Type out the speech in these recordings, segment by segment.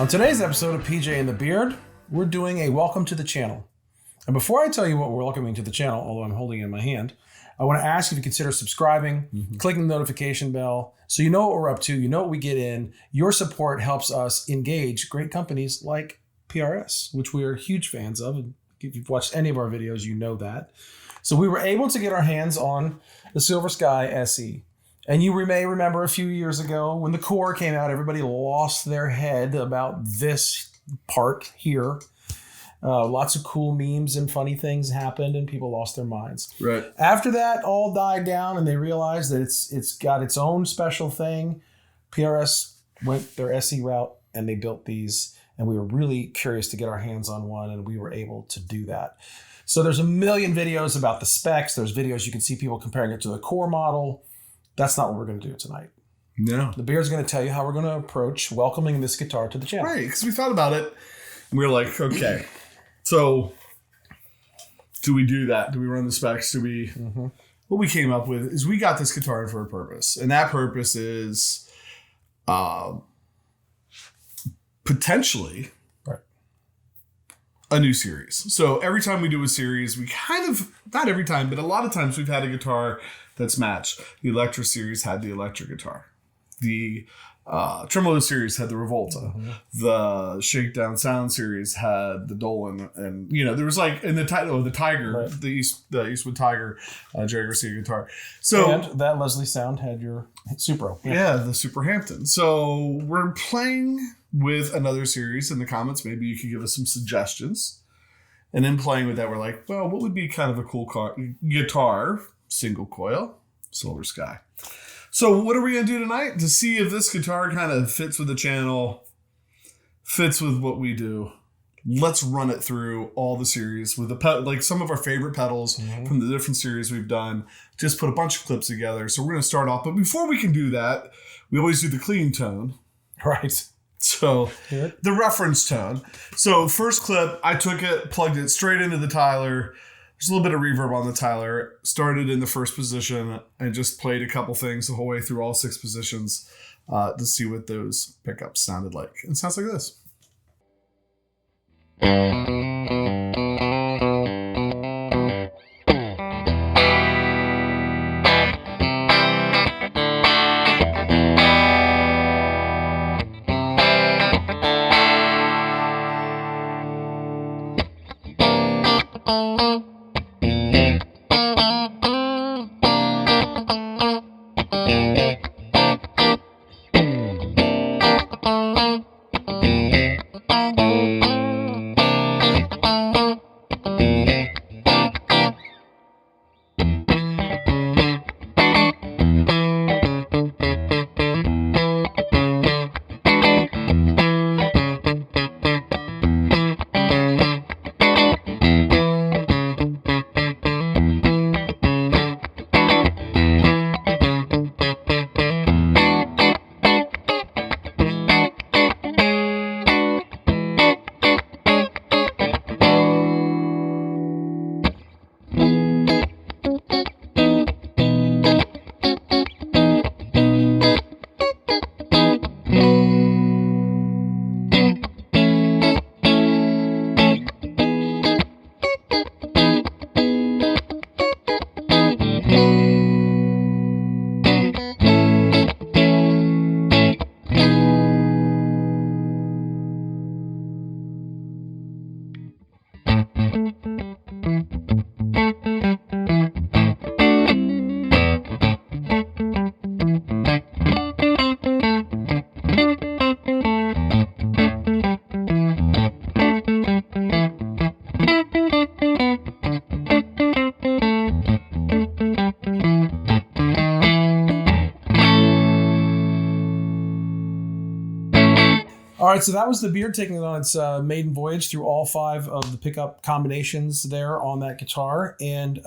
today's episode of PJ and the Beard, we're doing a welcome to the channel. And before I tell you what we're welcoming to the channel, although I'm holding it in my hand, I want to ask you to consider subscribing, clicking the notification bell, so you know what we're up to, you know what we get in. Your support helps us engage great companies like PRS, which we are huge fans of. And if you've watched any of our videos, you know that. So we were able to get our hands on the Silver Sky SE. And you may remember a few years ago when the Core came out, everybody lost their head about this part here. Lots of cool memes and funny things happened and people lost their minds. Right. After that all died down and they realized that it's got its own special thing, PRS went their SE route and they built these. And we were really curious to get our hands on one, and we were able to do that. So there's a million videos about the specs. There's videos you can see people comparing it to the Core model. That's not what we're going to do tonight. No. The Beard's going to tell you how we're going to approach welcoming this guitar to the channel. Right, because we thought about it, and we were like, okay, so do we do that? Do we run the specs? Do we... What we came up with is we got this guitar for a purpose, and that purpose is potentially a new series. So every time we do a series, we kind of, not every time, but a lot of times we've had a guitar that's matched. The Electra series had the Electra guitar. The Tremolo series had the Revolta. The Shakedown Sound series had the Dolan. And, you know, there was like, in the title of the Tiger, right. the Eastwood Tiger, Jerry Garcia guitar. So, and that Leslie Sound had your Supro. Yeah, the Super Hampton. So we're playing with another series. In the comments, maybe you could give us some suggestions. And then playing with that, we're like, well, what would be kind of a cool guitar, single coil, Silver Sky. So what are we going to do tonight? To see if this guitar kind of fits with the channel, fits with what we do. Let's run it through all the series with the like some of our favorite pedals from the different series we've done. Just put a bunch of clips together. So we're going to start off. But before we can do that, we always do the clean tone. Right. So the reference tone. So first clip, I took it, plugged it straight into the Tyler. There's a little bit of reverb on the Tyler. Started in the first position and just played a couple things the whole way through all 6 positions to see what those pickups sounded like. And it sounds like this. All right, so that was the Beard taking it on its maiden voyage through all 5 of the pickup combinations there on that guitar. And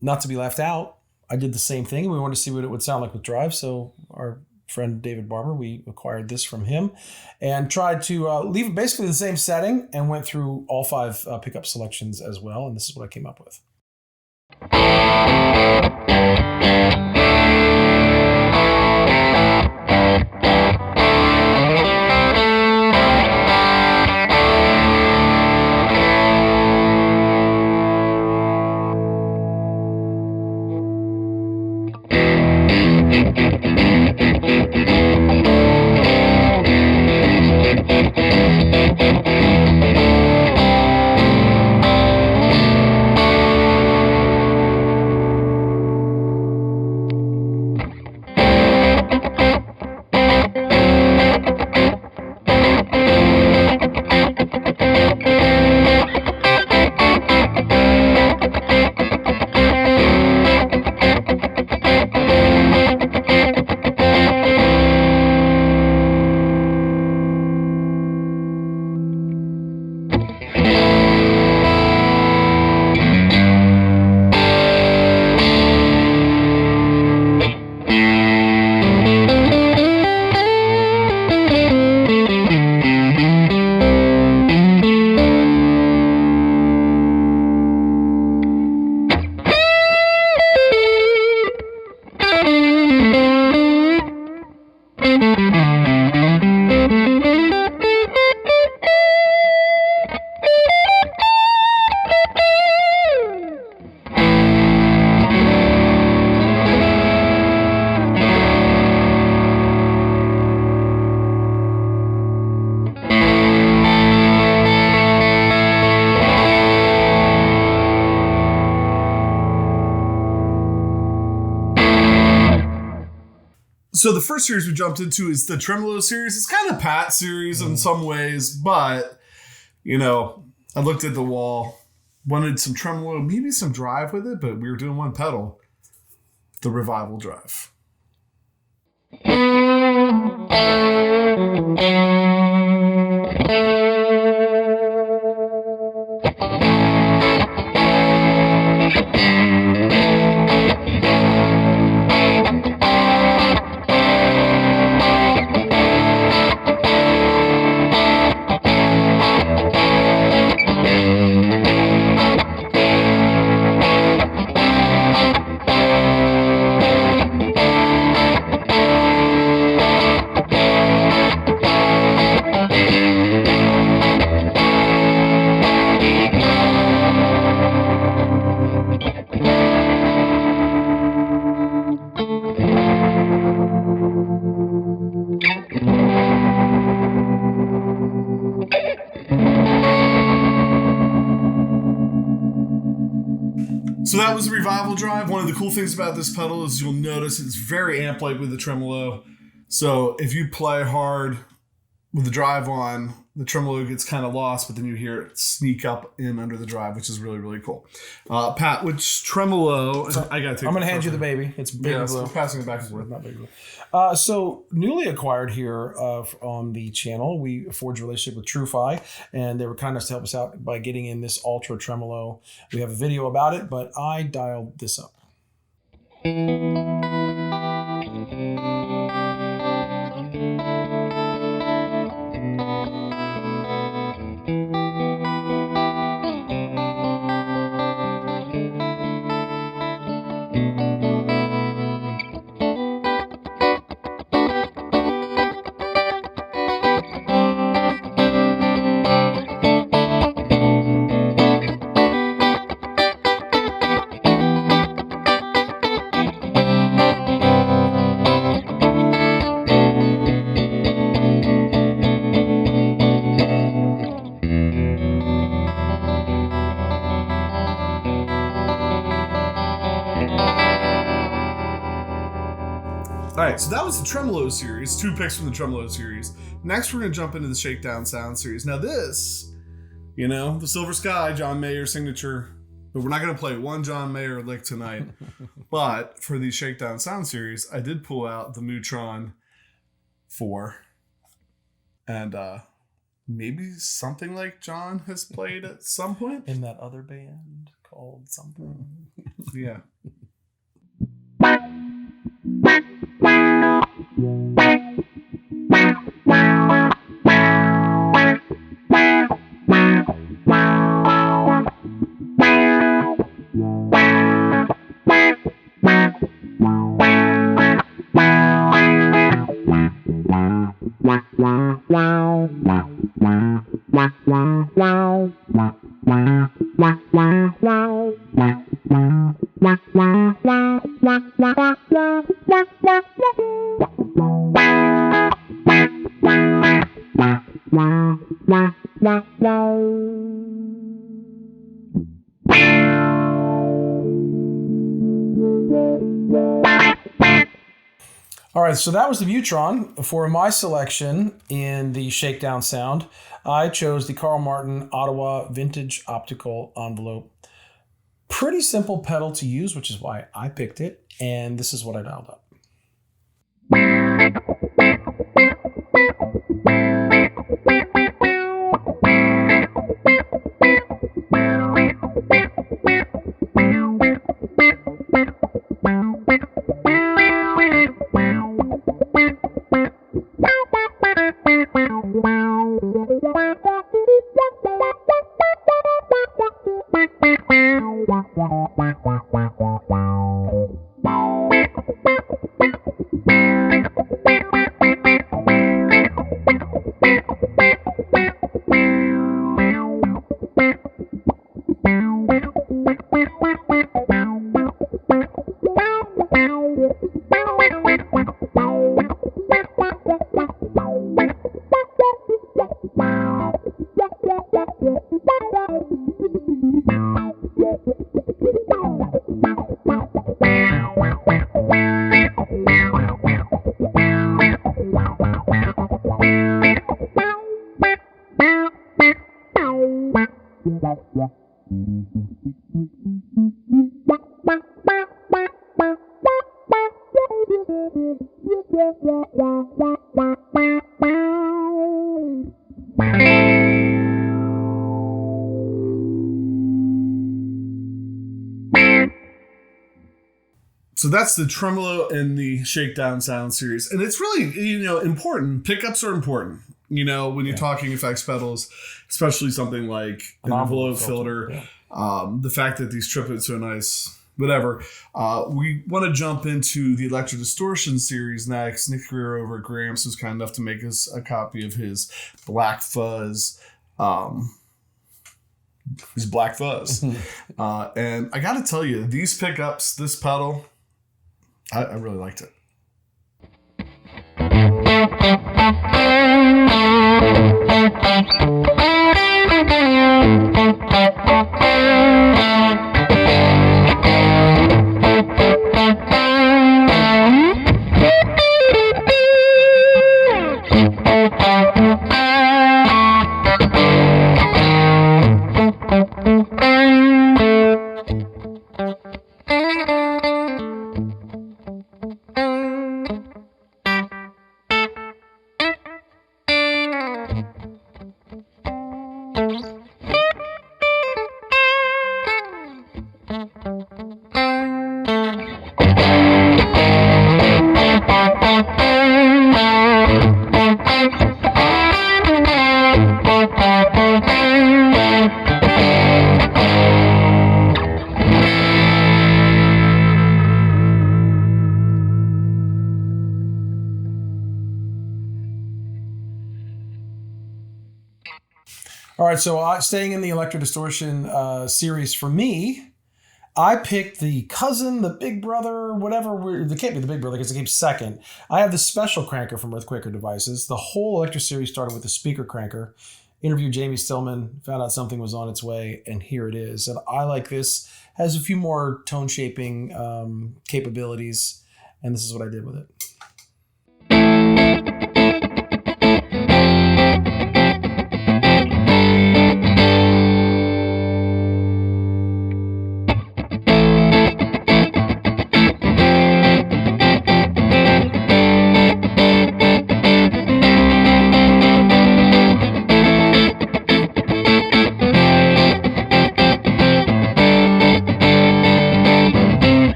not to be left out, I did the same thing. We wanted to see what it would sound like with drive. So our friend David Barber, we acquired this from him and tried to leave it basically the same setting and went through all 5 pickup selections as well. And this is what I came up with. So the first series we jumped into is the Tremolo series. It's kind of Pat series in some ways, but, you know, I looked at the wall, wanted some tremolo, maybe some drive with it, but we were doing one pedal, the Revival Drive. So that was the Revival Drive. One of the cool things about this pedal is you'll notice it's very amp-like with the tremolo. So if you play hard with the drive on, the tremolo gets kind of lost, but then you hear it sneak up in under the drive, which is really, really cool. Pat, which tremolo? So I gotta take. I'm gonna hand you the baby. It's big and blue. We're passing it back and forth. Not big blue. So newly acquired here on the channel, we forged a relationship with Tru-Fi, and they were kind enough to help us out by getting in this Ultra tremolo. We have a video about it, but I dialed this up. All right, so that was the Tremolo series, 2 picks from the Tremolo series. Next, we're going to jump into the Shakedown Sound series. Now this, you know, the Silver Sky, John Mayer signature, but we're not going to play one John Mayer lick tonight. But for the Shakedown Sound series, I did pull out the Mu-Tron IV. And maybe something like John has played at some point. In that other band called something. Yeah. All right, so that was the Mu-Tron. For my selection in the Shakedown Sound, I chose the Carl Martin Ottawa Vintage Optical Envelope. Pretty simple pedal to use, which is why I picked it, and this is what I dialed up. So that's the Tremolo and the Shakedown Sound series. And it's really, important. Pickups are important. When you're talking effects pedals, especially something like an envelope filter, the fact that these triplets are nice, whatever. We want to jump into the Electra Distortion series next. Nick Greer over at Gramps was kind enough to make us a copy of his Black Fuzz. And I got to tell you, these pickups, this pedal, I really liked it. All right, so staying in the Electra Distortion series for me, I picked the cousin, the big brother, whatever. It can't be the big brother because it came second. I have the special cranker from Earthquaker Devices. The whole Electra series started with the speaker cranker. Interviewed Jamie Stillman, found out something was on its way, and here it is. And I like this. Has a few more tone shaping capabilities, and this is what I did with it.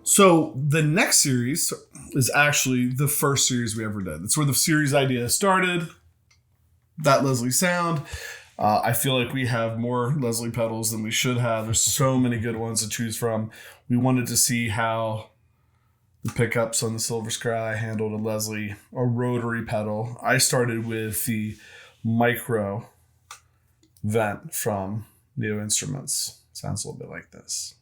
So the next series is actually the first series we ever did. That's where the series idea started. That Leslie sound. I feel like we have more Leslie pedals than we should have. There's so many good ones to choose from. We wanted to see how the pickups on the Silver Sky handled a rotary pedal. I started with the micro vent from Neo Instruments. Sounds a little bit like this.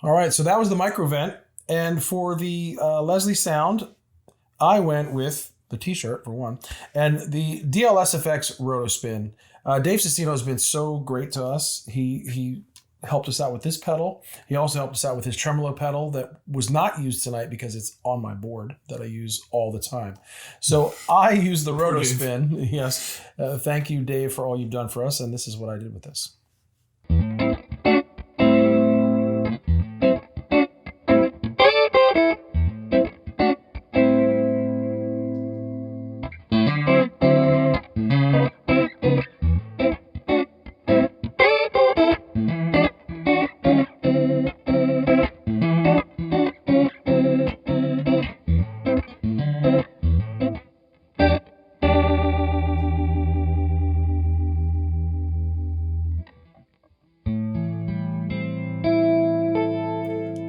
All right, so that was the micro vent. And for the Leslie sound, I went with the t-shirt for one, and the DLS Effects RotoSpin. Dave Cestino has been so great to us. He helped us out with this pedal. He also helped us out with his tremolo pedal that was not used tonight because it's on my board that I use all the time. So I use the RotoSpin. Yes. Thank you, Dave, for all you've done for us. And this is what I did with this.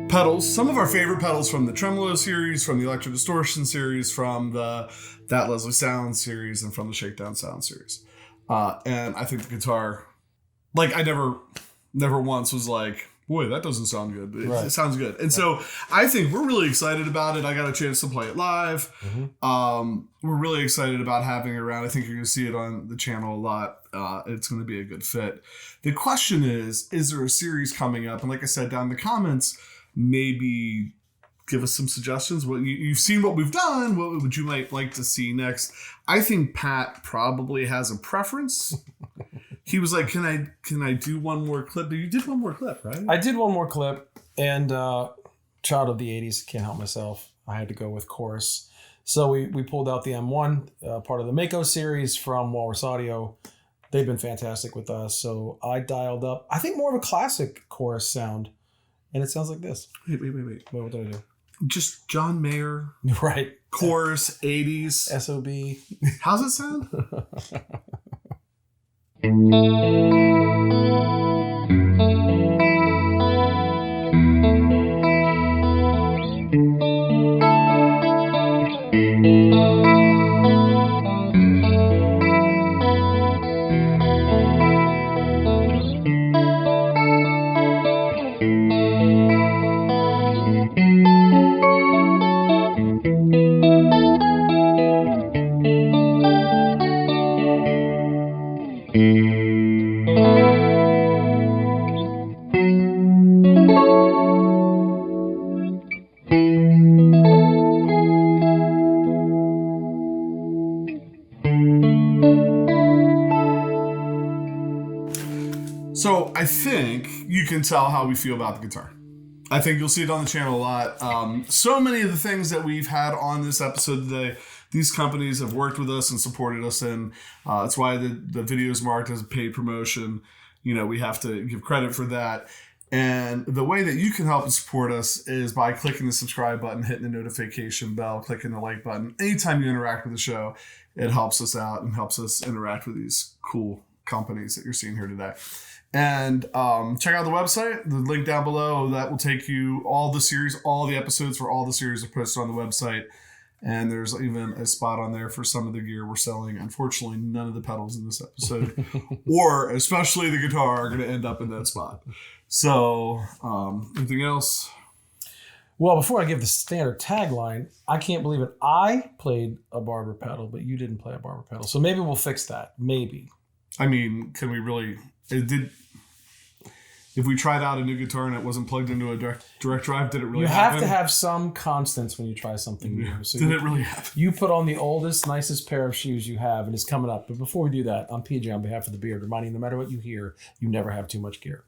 Pedals, some of our favorite pedals from the Tremolo series, from the Electra Distortion series, from the That Leslie Sound series, and from the Shakedown Sound series. And I think the guitar, like I never once was like, boy, that doesn't sound good. It sounds good. And so I think we're really excited about it. I got a chance to play it live. Mm-hmm. We're really excited about having it around. I think you're going to see it on the channel a lot. It's going to be a good fit. The question is there a series coming up? And like I said, down in the comments, maybe give us some suggestions. Well, you've seen what we've done. What would you might like to see next? I think Pat probably has a preference. He was like, can I do one more clip? You did one more clip, right? I did one more clip, and child of the 80s, can't help myself. I had to go with chorus. So we pulled out the M1, part of the MAKO series from Walrus Audio. They've been fantastic with us. So I dialed up, I think, more of a classic chorus sound. And it sounds like this. Wait. What did I do? Just John Mayer. Right. Chorus, 80s. SOB. How's it sound? So I think you can tell how we feel about the guitar. I think you'll see it on the channel a lot. So many of the things that we've had on this episode today, these companies have worked with us and supported us in. That's why the video is marked as a paid promotion. You know, we have to give credit for that. And the way that you can help and support us is by clicking the subscribe button, hitting the notification bell, clicking the like button. Anytime you interact with the show, it helps us out and helps us interact with these cool companies that you're seeing here today. And check out the website, the link down below. That will take you all the episodes for all the series are posted on the website. And there's even a spot on there for some of the gear we're selling. Unfortunately, none of the pedals in this episode, or especially the guitar, are going to end up in that spot. So, anything else? Well, before I give the standard tagline, I can't believe it. I played a Barber pedal, but you didn't play a Barber pedal. So maybe we'll fix that. Maybe. I mean, can we really... If we tried out a new guitar and it wasn't plugged into a direct drive, did it really happen? You have to have some constants when you try something new. So did it really happen? You put on the oldest, nicest pair of shoes you have, and it's coming up. But before we do that, I'm PJ on behalf of the Beard, reminding you, no matter what you hear, you never have too much gear.